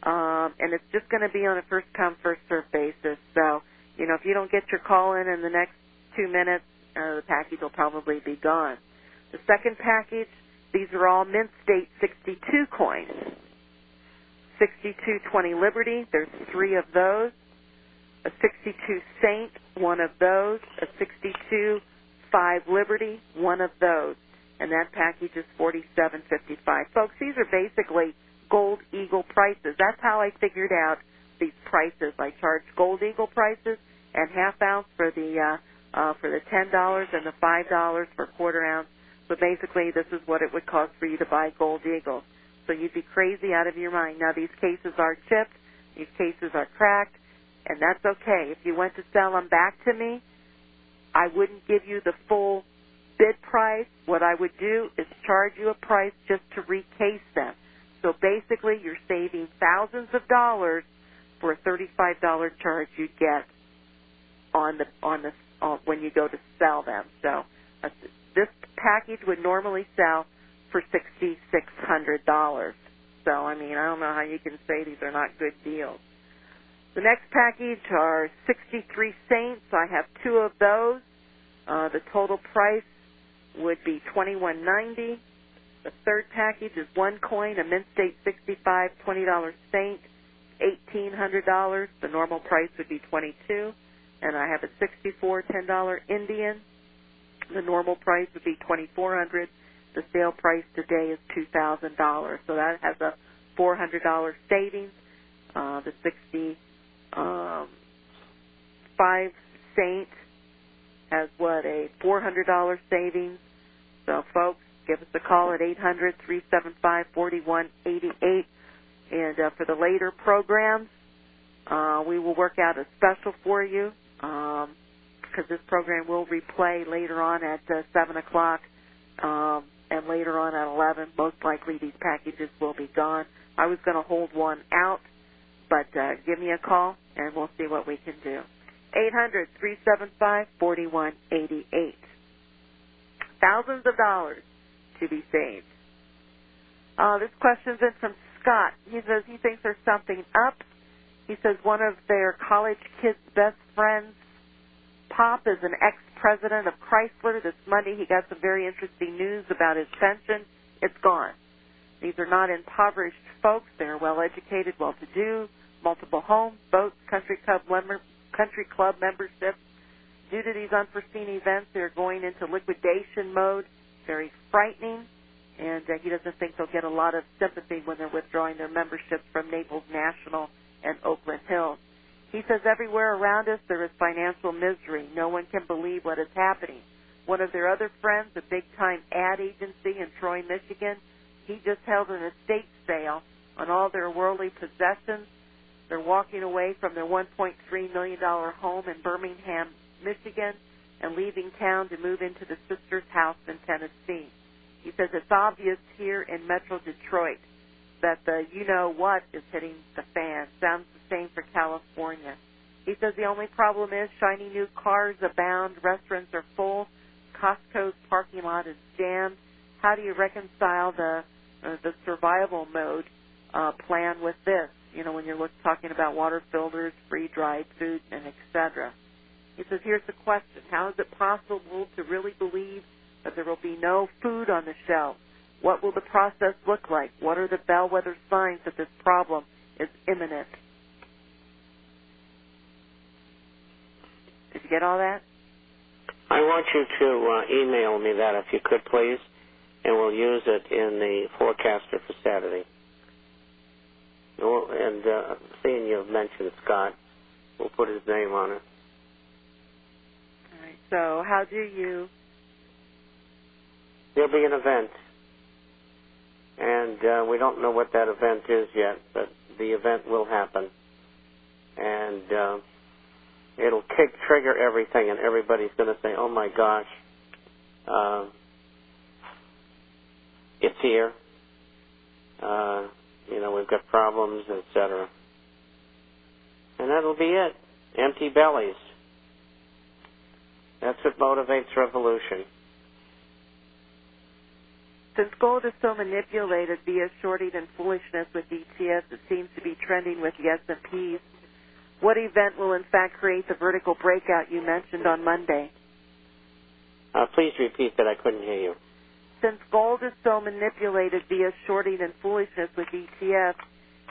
and it's just going to be on a first-come, first-served basis. So, if you don't get your call in the next 2 minutes, the package will probably be gone. The second package, these are all Mint State 62 coins. 6220 Liberty, there's 3 of those. A 62 Saint, 1 of those. A 62 5 Liberty, 1 of those. And that package is $47.55. Folks, these are basically Gold Eagle prices. That's how I figured out these prices. I charged Gold Eagle prices and half ounce for the $10 and the $5 for quarter ounce. So basically, this is what it would cost for you to buy Gold Eagles. So you'd be crazy out of your mind. Now, these cases are chipped. These cases are cracked, and that's okay. If you went to sell them back to me, I wouldn't give you the full bid price. What I would do is charge you a price just to recase them. So basically, you're saving thousands of dollars for a $35 charge you get on when you go to sell them. So this package would normally sell for $6,600. So I don't know how you can say these are not good deals. The next package are 63 Saints. I have 2 of those. The total price would be $21.90. The third package is 1 coin, a Mint State 65 $20 Saint, $1,800. The normal price would be $22. And I have a 64 $10 Indian. The normal price would be $2,400. The sale price today is $2,000. So that has a $400 savings. The 65 Saint has a $400 savings. So, folks, give us a call at 800-375-4188. And for the later programs, we will work out a special for you because this program will replay later on at 7 o'clock and later on at 11. Most likely these packages will be gone. I was going to hold one out, but give me a call and we'll see what we can do. 800-375-4188. Thousands of dollars to be saved. This question's in from Scott. He says he thinks there's something up. He says one of their college kids' best friends, Pop, is an ex-president of Chrysler. This Monday he got some very interesting news about his pension. It's gone. These are not impoverished folks. They're well-educated, well-to-do, multiple homes, boats, country club memberships. Due to these unforeseen events, they're going into liquidation mode. Very frightening. And he doesn't think they'll get a lot of sympathy when they're withdrawing their memberships from Naples National and Oakland Hills. He says everywhere around us there is financial misery. No one can believe what is happening. One of their other friends, a big-time ad agency in Troy, Michigan, he just held an estate sale on all their worldly possessions. They're walking away from their $1.3 million home in Birmingham, Michigan, and leaving town to move into the sister's house in Tennessee. He says it's obvious here in Metro Detroit that the you-know-what is hitting the fan. Sounds the same for California. He says the only problem is shiny new cars abound, restaurants are full, Costco's parking lot is jammed. How do you reconcile the survival mode plan with this? When you're talking about water filters, free-dried food, and etc. He says, here's the question. How is it possible to really believe that there will be no food on the shelf? What will the process look like? What are the bellwether signs that this problem is imminent? Did you get all that? I want you to email me that if you could, please, and we'll use it in the forecaster for Saturday. And seeing you've mentioned Scott, we'll put his name on it. All right. So how do you... There'll be an event, and we don't know what that event is yet, but the event will happen, and it'll trigger everything, and everybody's going to say, oh, my gosh, it's here, we've got problems, etc. And that'll be it. Empty bellies. That's what motivates revolution. Since gold is so manipulated via shorting and foolishness with ETFs, it seems to be trending with the S&Ps. What event will in fact create the vertical breakout you mentioned on Monday? Please repeat that. I couldn't hear you. Since gold is so manipulated via shorting and foolishness with ETFs,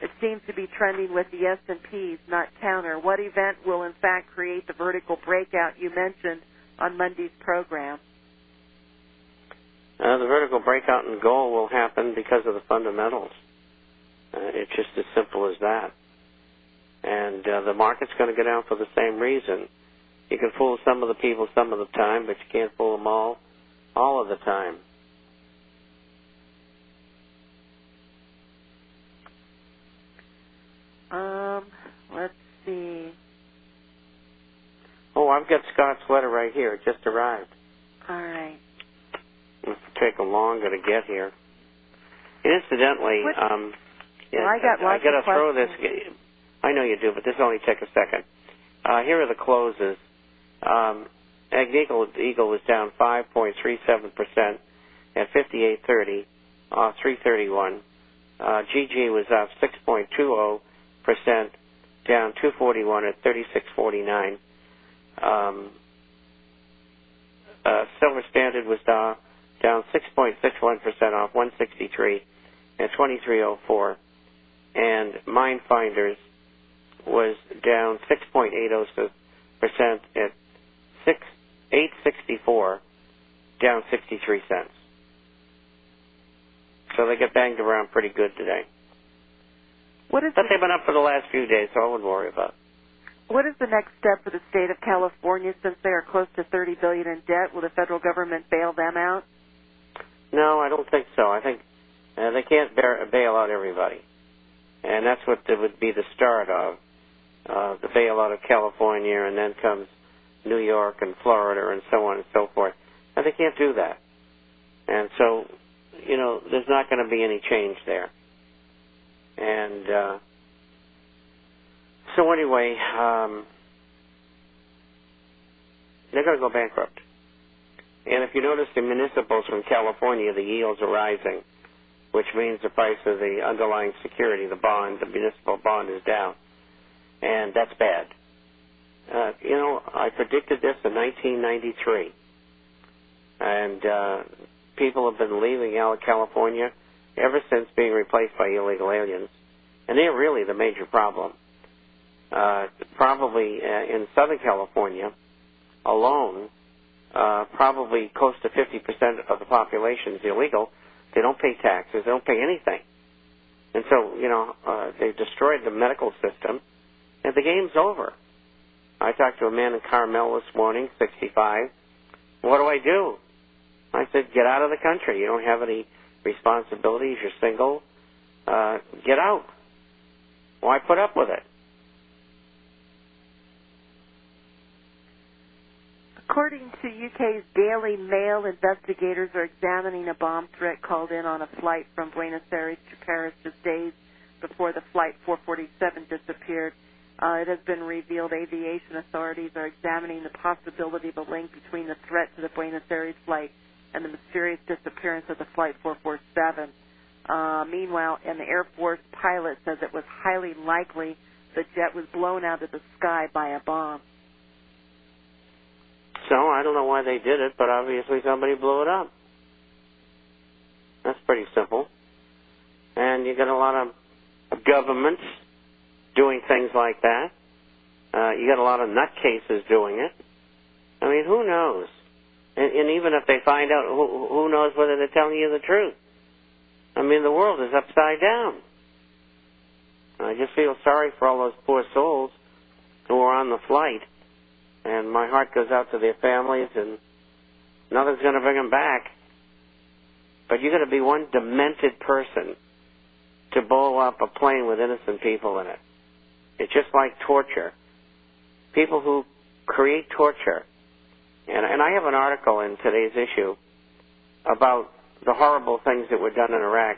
it seems to be trending with the S&Ps, not counter. What event will in fact create the vertical breakout you mentioned on Monday's program? The vertical breakout in gold will happen because of the fundamentals. It's just as simple as that. And the market's going to go down for the same reason. You can fool some of the people some of the time, but you can't fool them all of the time. Let's see. Oh, I've got Scott's letter right here. It just arrived. All right. It'll take them longer to get here. Incidentally, I got lots to of throw questions. this. I know you do, but this will only take a second. Here are the closes. Eagle was down 5.37% at 58.30, 331. GG was up 6.20%, down 241 at 36.49. Silver Standard was down 6.61% off 163 at 23.04, and Mindfinders was down 6.80% at 864, down 63 cents. So they get banged around pretty good today. But they've been up for the last few days, so I wouldn't worry about it. What is the next step for the state of California since they are close to $30 billion in debt? Will the federal government bail them out? No, I don't think so. I think they can't bail out everybody. And that's what would be the start of the bailout of California, and then comes New York and Florida and so on and so forth. And they can't do that. And so, there's not going to be any change there. And so anyway, they're going to go bankrupt. And if you notice the municipals from California, the yields are rising, which means the price of the underlying security, the bond, the municipal bond, is down. And that's bad. I predicted this in 1993. And people have been leaving California ever since being replaced by illegal aliens. And they're really the major problem. Probably in Southern California alone, probably close to 50% of the population is illegal. They don't pay taxes. They don't pay anything. And so, they've destroyed the medical system, and the game's over. I talked to a man in Carmel this morning, 65. What do I do? I said, get out of the country. You don't have any responsibilities. You're single. Get out. Why put up with it? According to UK's Daily Mail, investigators are examining a bomb threat called in on a flight from Buenos Aires to Paris just days before the flight 447 disappeared. It has been revealed aviation authorities are examining the possibility of a link between the threat to the Buenos Aires flight and the mysterious disappearance of the flight 447. Meanwhile, an Air Force pilot says it was highly likely the jet was blown out of the sky by a bomb. So I don't know why they did it, but obviously somebody blew it up. That's pretty simple. And you got a lot of governments doing things like that. You got a lot of nutcases doing it. I mean, who knows? And even if they find out, who knows whether they're telling you the truth? I mean, the world is upside down. I just feel sorry for all those poor souls who were on the flight. And my heart goes out to their families, and nothing's going to bring them back. But you got to be one demented person to blow up a plane with innocent people in it. It's just like torture. People who create torture. And I have an article in today's issue about the horrible things that were done in Iraq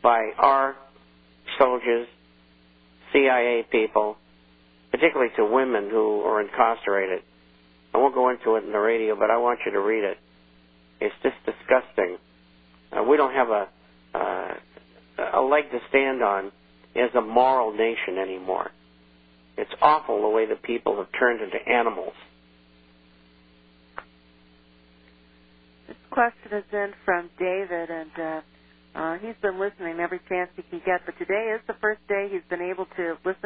by our soldiers, CIA people, particularly to women who are incarcerated. I won't go into it in the radio, but I want you to read it. It's just disgusting we don't have a leg to stand on as a moral nation anymore. It's awful the way that people have turned into animals. This question is in from David, and he's been listening every chance he can get, but today is the first day he's been able to listen